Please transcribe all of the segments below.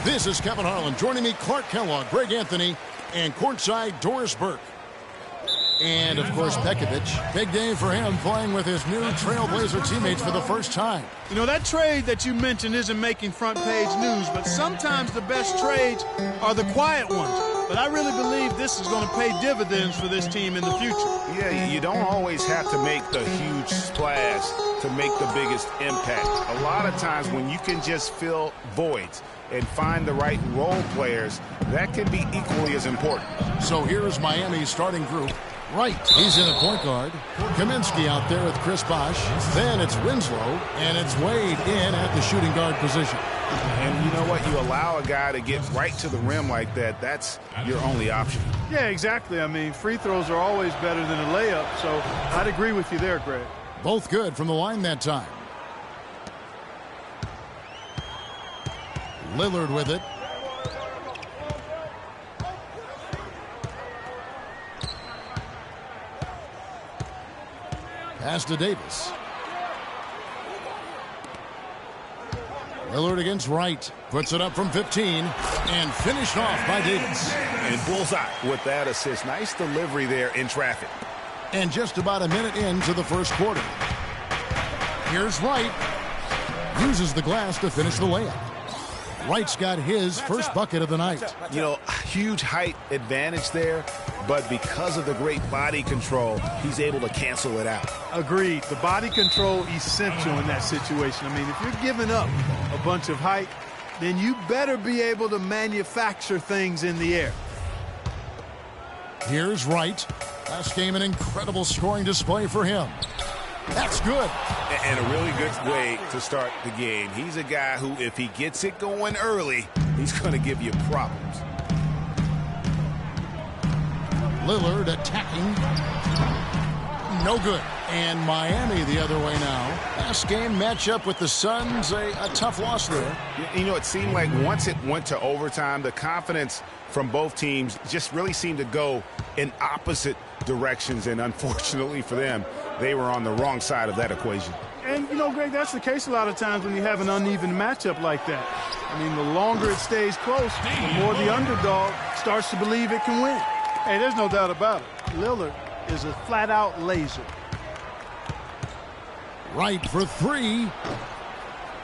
This is Kevin Harlan. Joining me, Clark Kellogg, Greg Anthony, and courtside, Doris Burke. And, of course, Pekovic. Big game for him, playing with his new Trailblazer teammates for the first time. You know, that trade that you mentioned isn't making front-page news, but sometimes the best trades are the quiet ones. But I really believe this is going to pay dividends for this team in the future. Yeah, you don't always have to make the huge splash to make the biggest impact. A lot of times when you can just fill voids and find the right role players, that can be equally as important. So here's Miami's starting group. Wright, he's in at point guard. Kaminsky out there with Chris Bosh. Then it's Winslow, and it's Wade in at the shooting guard position. And you know what? You allow a guy to get right to the rim like that, that's your only option. Yeah, exactly. I mean, free throws are always better than a layup, so I'd agree with you there, Greg. Both good from the line that time. Lillard with it. Pass to Davis. Lillard against Wright. Puts it up from 15 and finished off by Davis. And bullseye with that assist. Nice delivery there in traffic. And just about a minute into the first quarter. Here's Wright. Uses the glass to finish the layup. Wright's got his first bucket of the night. You know, huge height advantage there, but because of the great body control, he's able to cancel it out. Agreed. The body control essential in that situation. I mean, if you're giving up a bunch of height, then you better be able to manufacture things in the air. Here's Wright. Last game, an incredible scoring display for him. That's good. And a really good way to start the game. He's a guy who, if he gets it going early, he's going to give you problems. Lillard attacking. No good. And Miami the other way now. Last game matchup with the Suns, a tough loss there. You know, it seemed like once it went to overtime, the confidence from both teams just really seemed to go in opposite directions. And unfortunately for them, they were on the wrong side of that equation. And, you know, Greg, that's the case a lot of times when you have an uneven matchup like that. I mean, the longer it stays close, the more the underdog starts to believe it can win. Hey, there's no doubt about it. Lillard is a flat-out laser. Wright for three.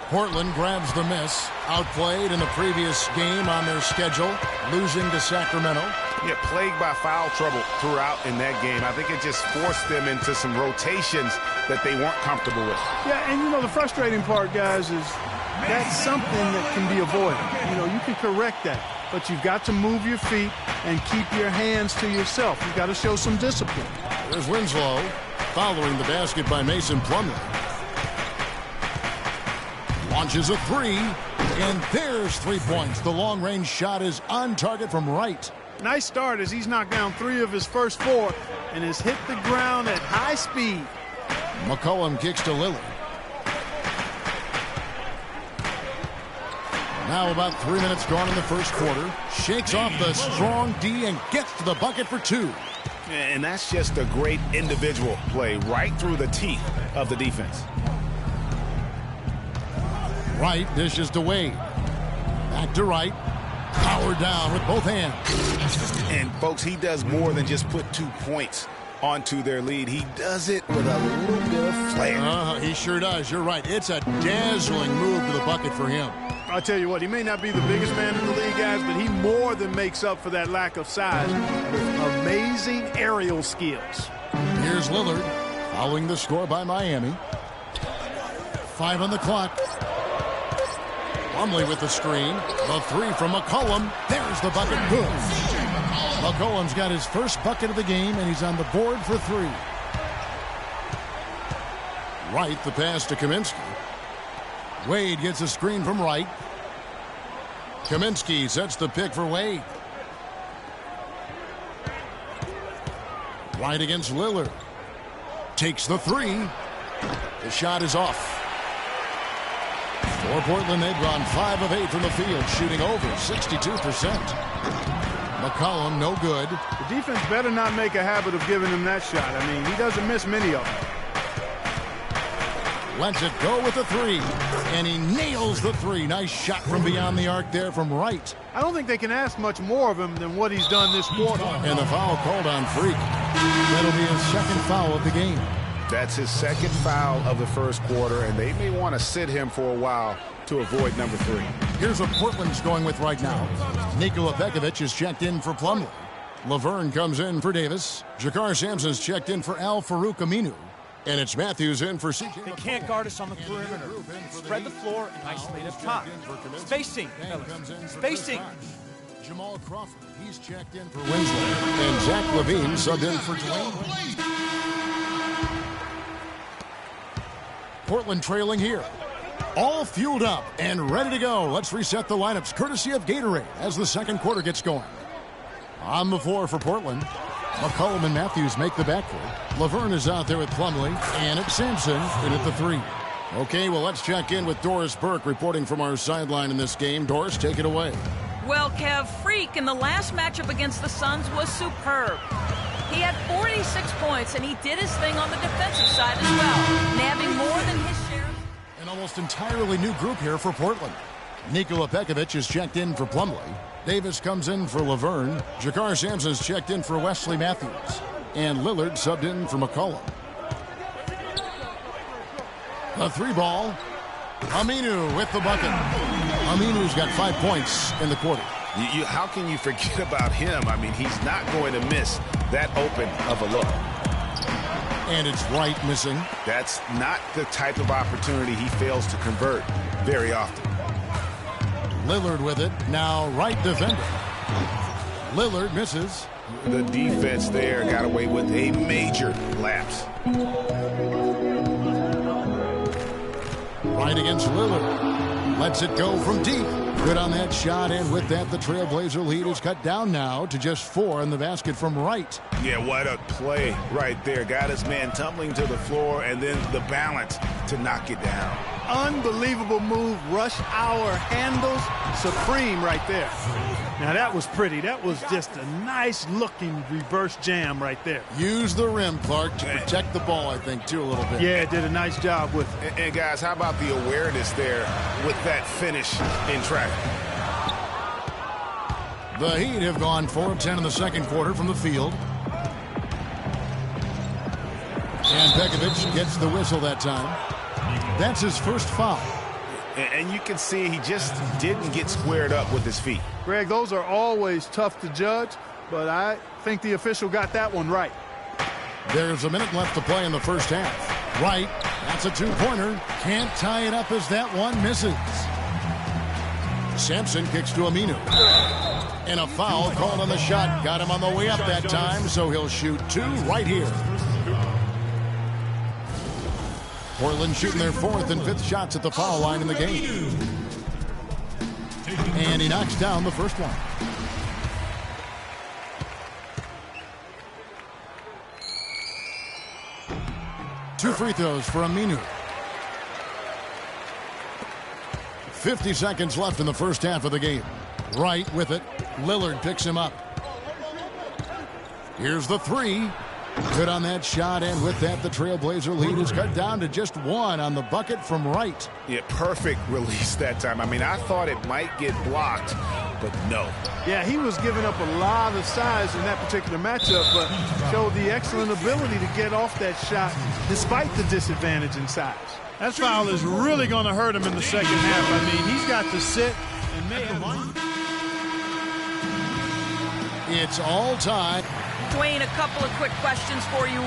Portland grabs the miss. Outplayed in the previous game on their schedule, losing to Sacramento. Yeah, plagued by foul trouble throughout in that game. I think it just forced them into some rotations that they weren't comfortable with. Yeah, and you know, the frustrating part, guys, is that's something that can be avoided. You know, you can correct that, but you've got to move your feet and keep your hands to yourself. You've got to show some discipline. There's Winslow following the basket by Mason Plumlee. Launches a three, and there's 3 points. The long-range shot is on target from Wright. Nice start as he's knocked down 3 of his first 4 and has hit the ground at high speed. McCollum kicks to Lillard. Now about 3 minutes gone in the first quarter. Shakes off the strong D and gets to the bucket for 2. And that's just a great individual play right through the teeth of the defense. Wright dishes to Wade. Back to Wright. Powered down with both hands. And, folks, he does more than just put 2 points onto their lead. He does it with a little bit of flair. He sure does. You're right. It's a dazzling move to the bucket for him. I'll tell you what, he may not be the biggest man in the league, guys, but he more than makes up for that lack of size with amazing aerial skills. Here's Lillard following the score by Miami. 5 on the clock. Plumlee with the screen. The 3 from McCollum. There's the bucket. Good. McCollum's got his first bucket of the game, and he's on the board for 3. Wright, the pass to Kaminsky. Wade gets a screen from Wright. Kaminsky sets the pick for Wade. Wright against Lillard. Takes the 3. The shot is off. For Portland, they've gone 5 of 8 from the field, shooting over 62%. McCollum, no good. The defense better not make a habit of giving him that shot. I mean, he doesn't miss many of them. Lets it go with the 3. And he nails the three. Nice shot from beyond the arc there from Wright. I don't think they can ask much more of him than what he's done this quarter. And the foul called on Freak. That'll be his second foul of the game. That's his second foul of the first quarter, and they may want to sit him for a while to avoid number 3. Here's what Portland's going with right now. Nikola Pekovic is checked in for Plumlee. Laverne comes in for Davis. Jakar Sampson's checked in for Al-Farouq Aminu. And it's Matthews in for CJ. They can't guard us on the perimeter. Spread the floor and isolate up top. Spacing, fellas. Spacing. Jamal Crawford, he's checked in for Winslow. And Zach Levine subbed in for Dwayne. Portland trailing here. All fueled up and ready to go. Let's reset the lineups courtesy of Gatorade as the second quarter gets going. On the floor for Portland, McCollum and Matthews make the backcourt. Laverne is out there with Plumlee, and it's Sampson in at the 3. Okay, well, let's check in with Doris Burke reporting from our sideline in this game. Doris, take it away. Well, Kev, Freak in the last matchup against the Suns was superb. He had 46 points, and he did his thing on the defensive side as well, nabbing more than his share. An almost entirely new group here for Portland. Nikola Pekovic is checked in for Plumlee. Davis comes in for Laverne. Jakar Sampson's checked in for Wesley Matthews. And Lillard subbed in for McCollum. A 3-ball. Aminu with the bucket. Aminu's got 5 points in the quarter. How can you forget about him? I mean, he's not going to miss that open of a look. And it's Wright missing. That's not the type of opportunity he fails to convert very often. Lillard with it. Now Wright defending. Lillard misses. The defense there got away with a major lapse. Wright against Lillard. Lets it go from deep. Good on that shot, and with that, the Trailblazer lead is cut down now to just 4 in the basket from Wright. Yeah, what a play right there. Got his man tumbling to the floor, and then the balance to knock it down. Unbelievable move. Rush hour handles supreme right there. Now, that was pretty. That was just a nice-looking reverse jam right there. Use the rim, Clark, to protect the ball, I think, too, a little bit. Yeah, did a nice job with it. And guys, how about the awareness there with that finish in traffic? The Heat have gone 4 of 10 in the second quarter from the field. And Pekovic gets the whistle that time. That's his first foul. And you can see he just didn't get squared up with his feet. Greg, those are always tough to judge, but I think the official got that one right. There's a minute left to play in the first half. Wright, that's a 2-pointer. Can't tie it up as that one misses. Sampson kicks to Aminu. And a foul called on the shot. Got him on the way up that time, so he'll shoot 2 right here. Portland shooting their 4th and 5th shots at the foul line in the game. And he knocks down the first one. Two free throws for Aminu. 50 seconds left in the first half of the game. Wright with it. Lillard picks him up. Here's the 3. Good on that shot, and with that, the Trailblazer lead is cut down to just 1 on the bucket from Wright. Yeah, perfect release that time. I mean, I thought it might get blocked, but no. Yeah, he was giving up a lot of size in that particular matchup, but showed the excellent ability to get off that shot despite the disadvantage in size. That foul is really going to hurt him in the second half. I mean, he's got to sit and make a run. It's all tied. Dwayne, a couple of quick questions for you.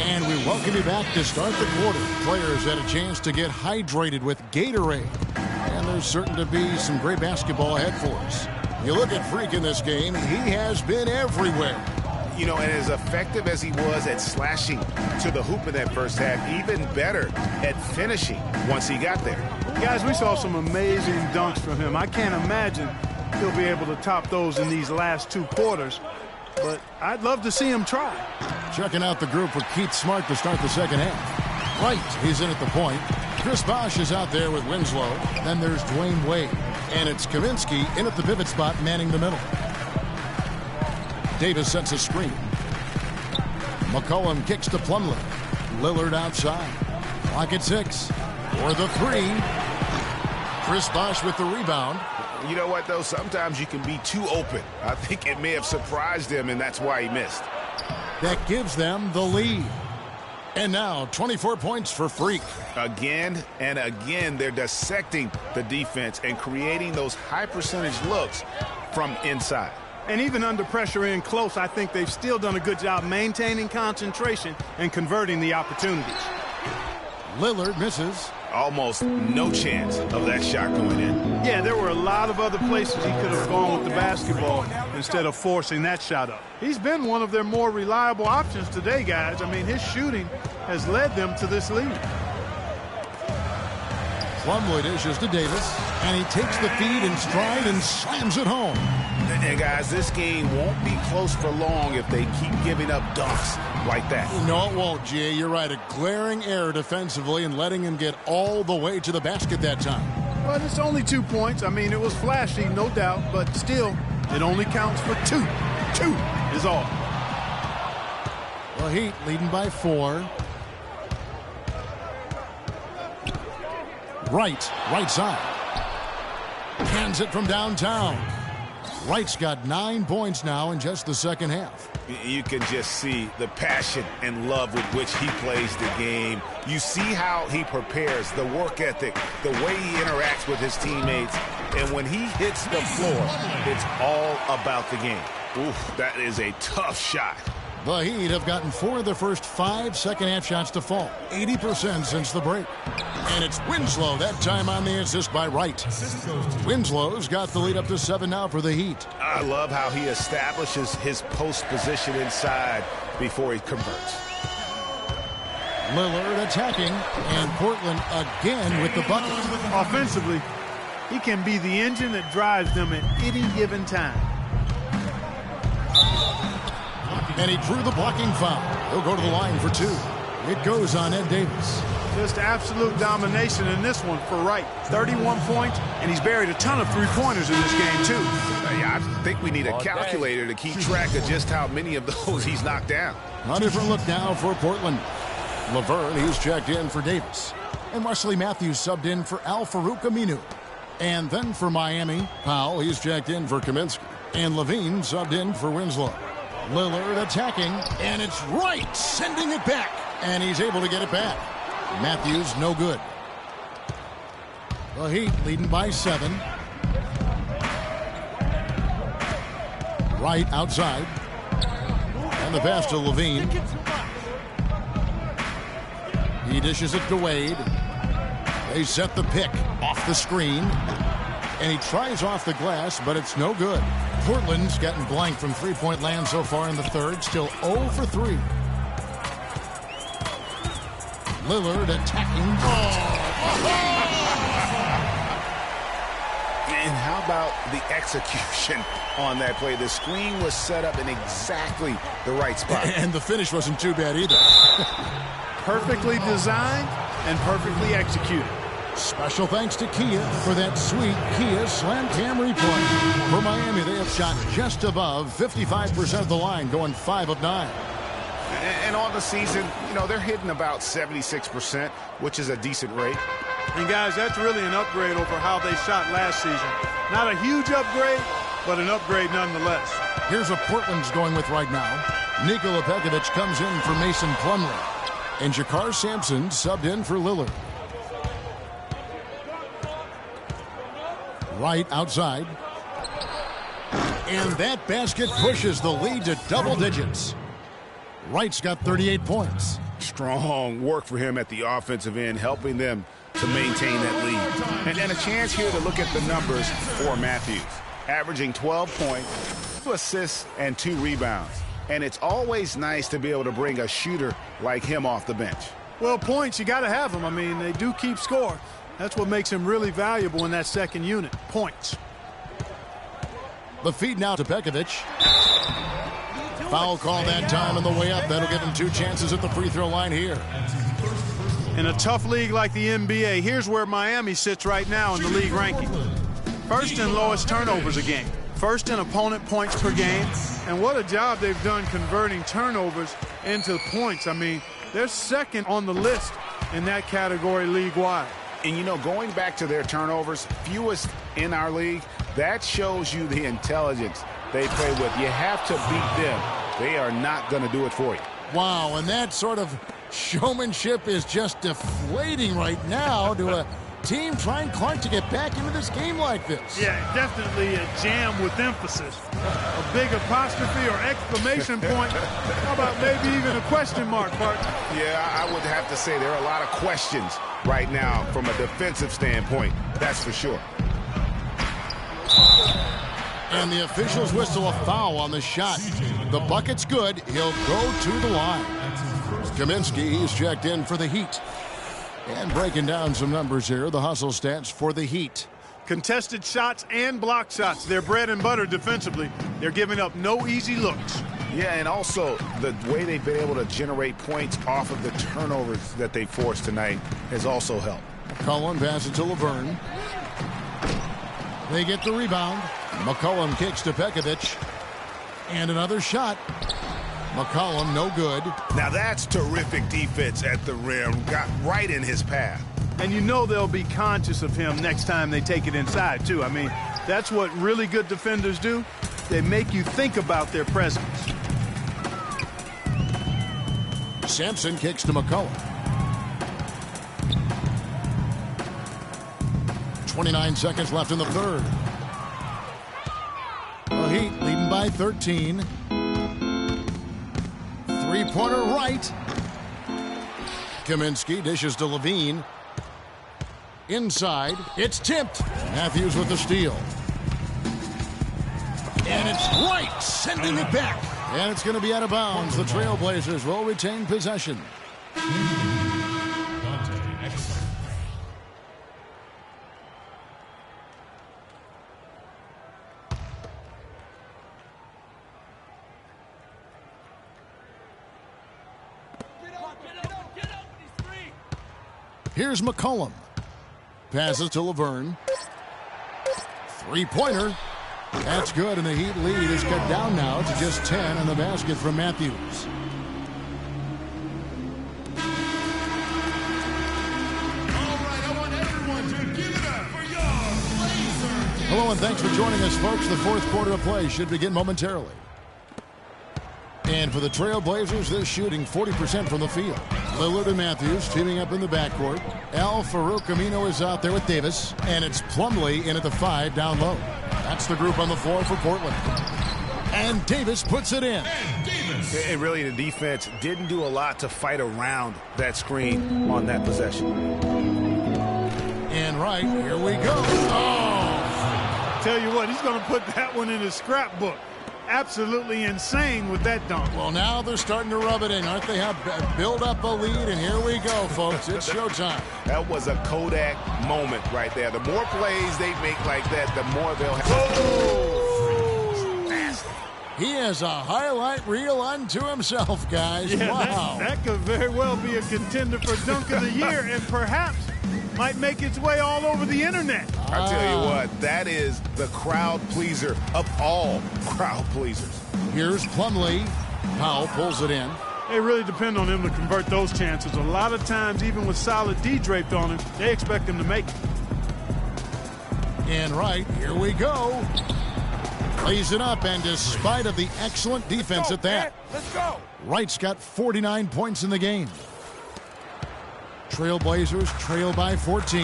And we welcome you back to start the quarter. Players had a chance to get hydrated with Gatorade. And there's certain to be some great basketball ahead for us. You look at Freak in this game, he has been everywhere. You know, and as effective as he was at slashing to the hoop in that first half, even better at finishing once he got there. Guys, we saw some amazing dunks from him. I can't imagine he'll be able to top those in these last 2 quarters. But I'd love to see him try. Checking out the group for Keith Smart to start the second half. Right, he's in at the point. Chris Bosh is out there with Winslow. Then there's Dwayne Wade. And it's Kaminsky in at the pivot spot, manning the middle. Davis sets a screen. McCollum kicks to Plumlee. Lillard outside. Clock at 6. For the 3. Chris Bosh with the rebound. You know what, though? Sometimes you can be too open. I think it may have surprised him, and that's why he missed. That gives them the lead. And now 24 points for Freak. Again and again, they're dissecting the defense and creating those high-percentage looks from inside. And even under pressure in close, I think they've still done a good job maintaining concentration and converting the opportunities. Lillard misses. Almost no chance of that shot going in. Yeah, there were a lot of other places he could have gone with the basketball instead of forcing that shot up. He's been one of their more reliable options today, guys. I mean, his shooting has led them to this lead. Plumlee dishes to Davis, and he takes the feed in stride and slams it home. And guys, this game won't be close for long if they keep giving up dunks like that. No, it won't, Jay. You're right. A glaring error defensively and letting him get all the way to the basket that time. But it's only 2 points. I mean, it was flashy, no doubt, but still, it only counts for 2. 2 is all. The Heat leading by 4. Right side. Hands it from downtown. Wright's got 9 points now in just the second half. You can just see the passion and love with which he plays the game. You see how he prepares, the work ethic, the way he interacts with his teammates. And when he hits the floor, it's all about the game. Oof, that is a tough shot. The Heat have gotten 4 of their first 5 second-half shots to fall. 80% since the break. And it's Winslow, that time on the assist by Wright. Winslow's got the lead up to 7 now for the Heat. I love how he establishes his post position inside before he converts. Lillard attacking, and Portland again with the bucket. Offensively, he can be the engine that drives them at any given time. And he drew the blocking foul. He'll go to the line for 2. It goes on Ed Davis. Just absolute domination in this one for Wright. 31 points, and he's buried a ton of three-pointers in this game, too. Hey, I think we need a calculator to keep track of just how many of those he's knocked down. A different look now for Portland. Laverne, he's checked in for Davis. And Wesley Matthews subbed in for Al-Farouq Aminu. And then for Miami, Powell, he's checked in for Kaminsky. And Levine subbed in for Winslow. Lillard attacking, and it's Wright sending it back. And he's able to get it back. Matthews, no good. The Heat leading by 7. Wright outside. And the pass to Levine. He dishes it to Wade. They set the pick off the screen. And he tries off the glass, but it's no good. Portland's gotten blank from three-point land so far in the third. Still 0 for 3. Lillard attacking. And how about the execution on that play? The screen was set up in exactly the right spot. And the finish wasn't too bad either. Perfectly designed and perfectly executed. Special thanks to Kia for that sweet Kia Slam Cam replay. For Miami, they have shot just above 55% of the line, going 5 of 9. And on the season, you know, they're hitting about 76%, which is a decent rate. And, guys, that's really an upgrade over how they shot last season. Not a huge upgrade, but an upgrade nonetheless. Here's what Portland's going with right now. Nikola Pekovic comes in for Mason Plumlee. And Jakar Sampson subbed in for Lillard. Right outside. And that basket pushes the lead to double digits. Wright's got 38 points. Strong work for him at the offensive end, helping them to maintain that lead. And a chance here to look at the numbers for Matthews. Averaging 12 points, 2 assists, and 2 rebounds. And it's always nice to be able to bring a shooter like him off the bench. Well, points, you got to have them. I mean, they do keep score. That's what makes him really valuable in that second unit, points. The feed now to Pekovic. Foul call that time on the way up. That'll give him 2 chances at the free throw line here. In a tough league like the NBA, here's where Miami sits right now in the league ranking. First in lowest turnovers a game. First in opponent points per game. And what a job they've done converting turnovers into points. I mean, they're second on the list in that category league-wide. And, you know, going back to their turnovers, fewest in our league, that shows you the intelligence they play with. You have to beat them. They are not going to do it for you. Wow, and that sort of showmanship is just deflating right now to a team trying Clark to get back into this game like this. Yeah, definitely a jam with emphasis. A big apostrophe or exclamation point. How about maybe even a question mark, partner? Yeah, I would have to say there are a lot of questions right now from a defensive standpoint. That's for sure. And the officials whistle a foul on the shot. The bucket's good. He'll go to the line. Kaminsky, he's checked in for the Heat. And breaking down some numbers here, the hustle stats for the Heat. Contested shots and block shots. They're bread and butter defensively. They're giving up no easy looks. Yeah, and also the way they've been able to generate points off of the turnovers that they forced tonight has also helped. McCollum passes to Laverne. They get the rebound. McCollum kicks to Pekovic. And another shot. McCollum, no good. Now that's terrific defense at the rim. Got right in his path. And you know they'll be conscious of him next time they take it inside, too. I mean, that's what really good defenders do. They make you think about their presence. Sampson kicks to McCollum. 29 seconds left in the third. The Heat leading by 13. Three-pointer right. Kaminsky dishes to Levine. Inside. It's tipped. Matthews with the steal. And it's right, sending it back. And it's going to be out of bounds. The Trailblazers will retain possession. Here's McCollum. Passes to Laverne. Three-pointer. That's good, and the Heat lead is cut down now to just 10 in the basket from Matthews. All right, I want everyone to give it up for your Blazers. Hello, and thanks for joining us, folks. The fourth quarter of play should begin momentarily. And for the Trailblazers, they're shooting 40% from the field. Lillard and Matthews teaming up in the backcourt. Farouk Amino is out there with Davis. And it's Plumlee in at the 5 down low. That's the group on the floor for Portland. And Davis puts it in. And really, the defense didn't do a lot to fight around that screen on that possession. And right, here we go. Oh! Tell you what, he's going to put that one in his scrapbook. Absolutely insane with that dunk. Well, now they're starting to rub it in, aren't they? Have build up a lead, and here we go, folks. It's showtime. That was a Kodak moment right there. The more plays they make like that, the more they'll have. Oh! Nasty. He has a highlight reel unto himself, guys. Yeah, wow. That could very well be a contender for Dunk of the Year, and perhaps might make its way all over the internet. I tell you what, that is the crowd pleaser of all crowd pleasers. Here's Plumlee. Powell pulls it in. They really depend on him to convert those chances. A lot of times, even with solid D draped on him, they expect him to make it. And right, here we go. Lays it up, and despite of the excellent defense at that, Let's go. Wright's got 49 points in the game. Trailblazers trail by 14.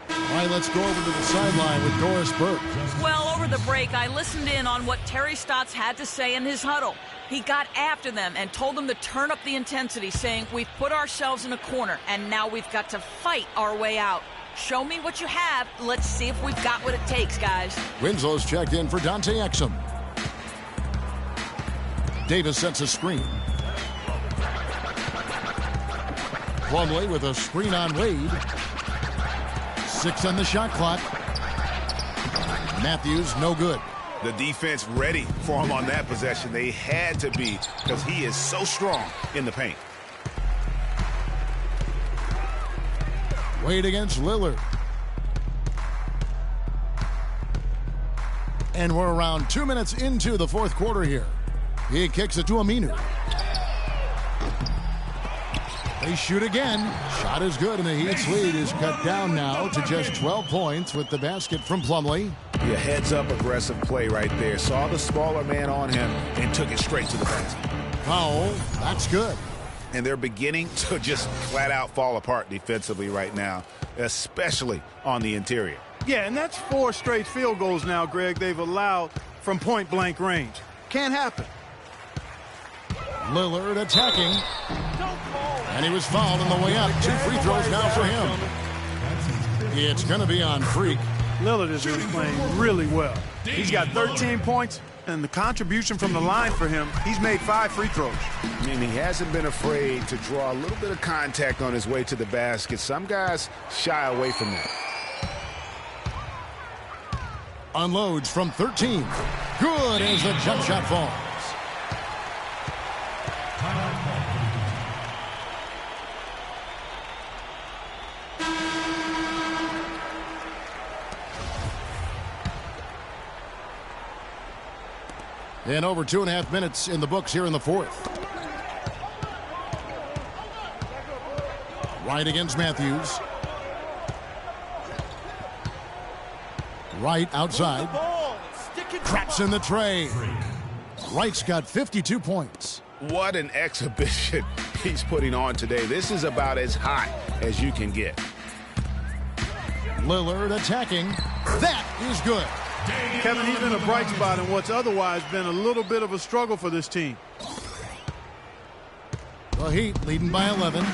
All right, let's go over to the sideline with Doris Burke. Well, over the break, I listened in on what Terry Stotts had to say in his huddle. He got after them and told them to turn up the intensity, saying, we've put ourselves in a corner, and now we've got to fight our way out. Show me what you have. Let's see if we've got what it takes, guys. Winslow's checked in for Dante Exum. Davis sets a screen. Plumlee with a screen on Wade. 6 on the shot clock. Matthews, no good. The defense ready for him on that possession. They had to be, because he is so strong in the paint. Wade against Lillard. And we're around 2 minutes into the fourth quarter here. He kicks it to Aminu. They shoot again. Shot is good, and the Heat's lead is cut down now to just 12 points with the basket from Plumlee. Yeah, heads-up aggressive play right there. Saw the smaller man on him and took it straight to the basket. Foul. That's good. And they're beginning to just flat-out fall apart defensively right now, especially on the interior. Yeah, and that's 4 straight field goals now, Greg, they've allowed from point-blank range. Can't happen. Lillard attacking. And he was fouled on the way up. 2 free throws now for him. It's going to be on Freak. Lillard has been playing really well. He's got 13 points, and the contribution from the line for him, he's made 5 free throws. I mean, he hasn't been afraid to draw a little bit of contact on his way to the basket. Some guys shy away from that. Unloads from 13. Good as the jump shot falls. And over 2.5 minutes in the books here in the fourth. Wright against Matthews. Wright outside. Traps in the tray. Wright's got 52 points. What an exhibition he's putting on today. This is about as hot as you can get. Lillard attacking. That is good. Kevin, he's been a bright spot in what's otherwise been a little bit of a struggle for this team. The Heat leading by 11.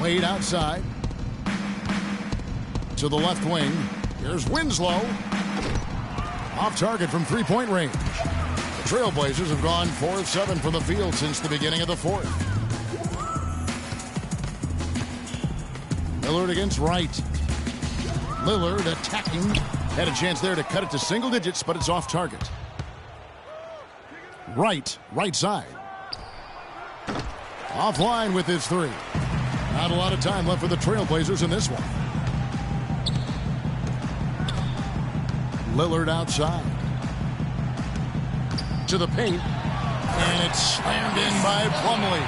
Wade outside. To the left wing. Here's Winslow. Off target from three-point range. The Trailblazers have gone 4 of 7 from the field since the beginning of the fourth. Lillard against Wright. Lillard attacking. Had a chance there to cut it to single digits, but it's off target. Wright, right side. Offline with his 3. Not a lot of time left for the Trailblazers in this one. Lillard outside. To the paint. And it's slammed in by Plumlee.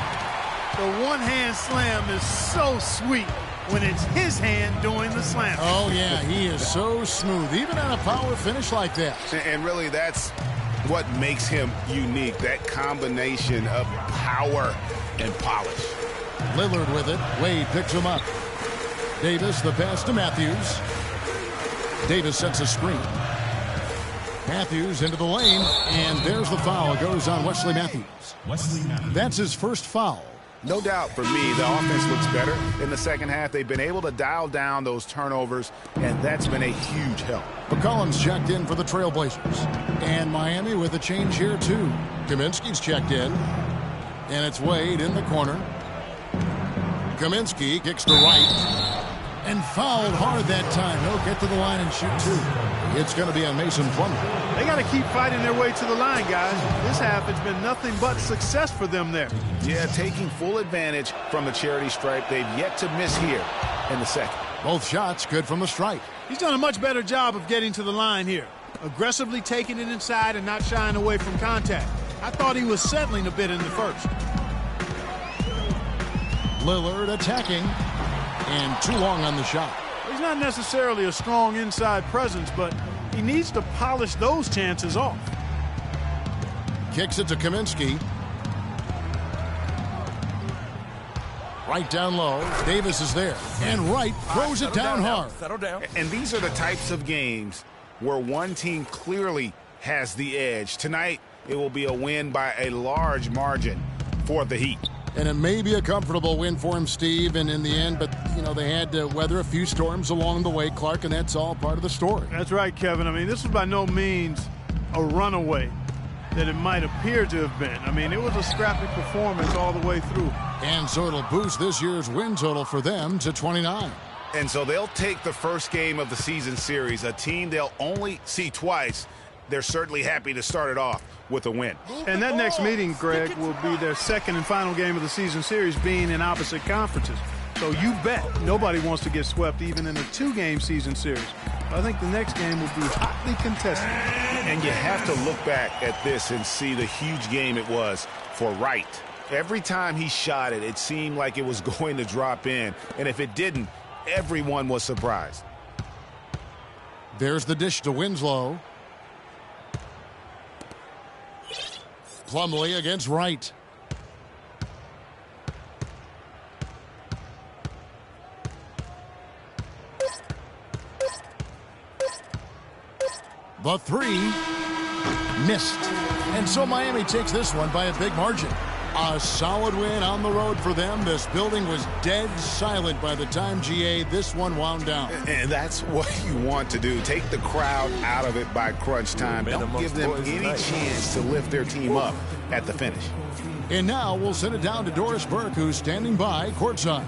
The one-hand slam is so sweet when it's his hand doing the slam. Oh, yeah, he is so smooth, even on a power finish like that. And really, that's what makes him unique, that combination of power and polish. Lillard with it. Wade picks him up. Davis, the pass to Matthews. Davis sets a screen. Matthews into the lane, and there's the foul. It goes on Wesley Matthews. That's his first foul. No doubt for me, the offense looks better in the second half. They've been able to dial down those turnovers, and that's been a huge help. McCollum's checked in for the Trailblazers. And Miami with a change here, too. Kaminsky's checked in. And it's Wade in the corner. Kaminsky kicks to Wright. And fouled hard that time. He'll get to the line and shoot 2. It's going to be on Mason Plumlee. They got to keep fighting their way to the line, guys. This half, it's been nothing but success for them there. Yeah, taking full advantage from the charity stripe. They've yet to miss here in the second. Both shots good from the stripe. He's done a much better job of getting to the line here. Aggressively taking it inside and not shying away from contact. I thought he was settling a bit in the first. Lillard attacking. And too long on the shot. He's not necessarily a strong inside presence, but he needs to polish those chances off. Kicks it to Kaminsky. Right down low. Davis is there. And Wright throws it down hard. Settle down. And these are the types of games where one team clearly has the edge. Tonight, it will be a win by a large margin for the Heat. And it may be a comfortable win for him, Steve, and in the end, but, you know, they had to weather a few storms along the way, Clark, and that's all part of the story. That's right, Kevin. I mean, this was by no means a runaway that it might appear to have been. I mean, it was a scrappy performance all the way through. And so it'll boost this year's win total for them to 29. And so they'll take the first game of the season series, a team they'll only see twice. They're certainly happy to start it off with a win. And that next meeting, Greg, will be their second and final game of the season series, being in opposite conferences. So you bet nobody wants to get swept even in a 2-game season series. I think the next game will be hotly contested. And you have to look back at this and see the huge game it was for Wright. Every time he shot it, it seemed like it was going to drop in. And if it didn't, everyone was surprised. There's the dish to Winslow. Plumlee against Wright. The 3 missed. And so Miami takes this one by a big margin. A solid win on the road for them. This building was dead silent by the time, GA, this one wound down. And that's what you want to do. Take the crowd out of it by crunch time. Don't give them any chance to lift their team up at the finish. And now we'll send it down to Doris Burke, who's standing by courtside.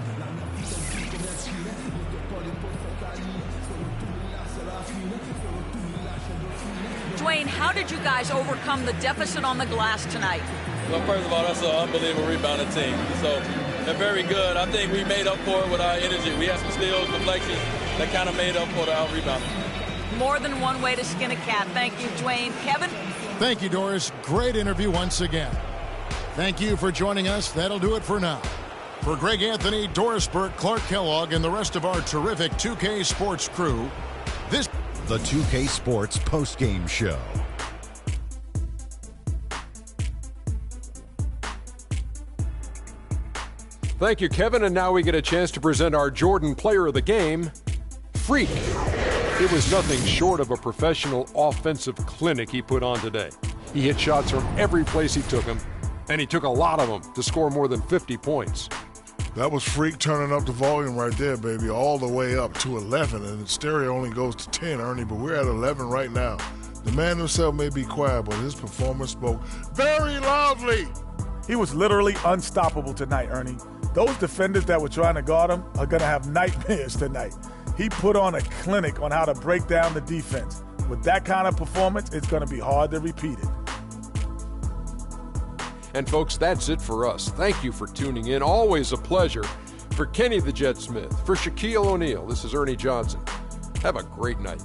Dwayne, how did you guys overcome the deficit on the glass tonight? Well, first of all, that's an unbelievable rebounding team. So they're very good. I think we made up for it with our energy. We had some steals, deflections that kind of made up for the out-rebounding. More than one way to skin a cat. Thank you, Dwayne. Kevin? Thank you, Doris. Great interview once again. Thank you for joining us. That'll do it for now. For Greg Anthony, Doris Burke, Clark Kellogg, and the rest of our terrific 2K Sports crew, this the 2K Sports postgame show. Thank you, Kevin. And now we get a chance to present our Jordan Player of the Game, Freak. It was nothing short of a professional offensive clinic he put on today. He hit shots from every place he took them, and he took a lot of them to score more than 50 points. That was Freak turning up the volume right there, baby, all the way up to 11, and the stereo only goes to 10, Ernie, but we're at 11 right now. The man himself may be quiet, but his performance spoke very loudly. He was literally unstoppable tonight, Ernie. Those defenders that were trying to guard him are going to have nightmares tonight. He put on a clinic on how to break down the defense. With that kind of performance, it's going to be hard to repeat it. And folks, that's it for us. Thank you for tuning in. Always a pleasure. For Kenny the Jet Smith, for Shaquille O'Neal, this is Ernie Johnson. Have a great night.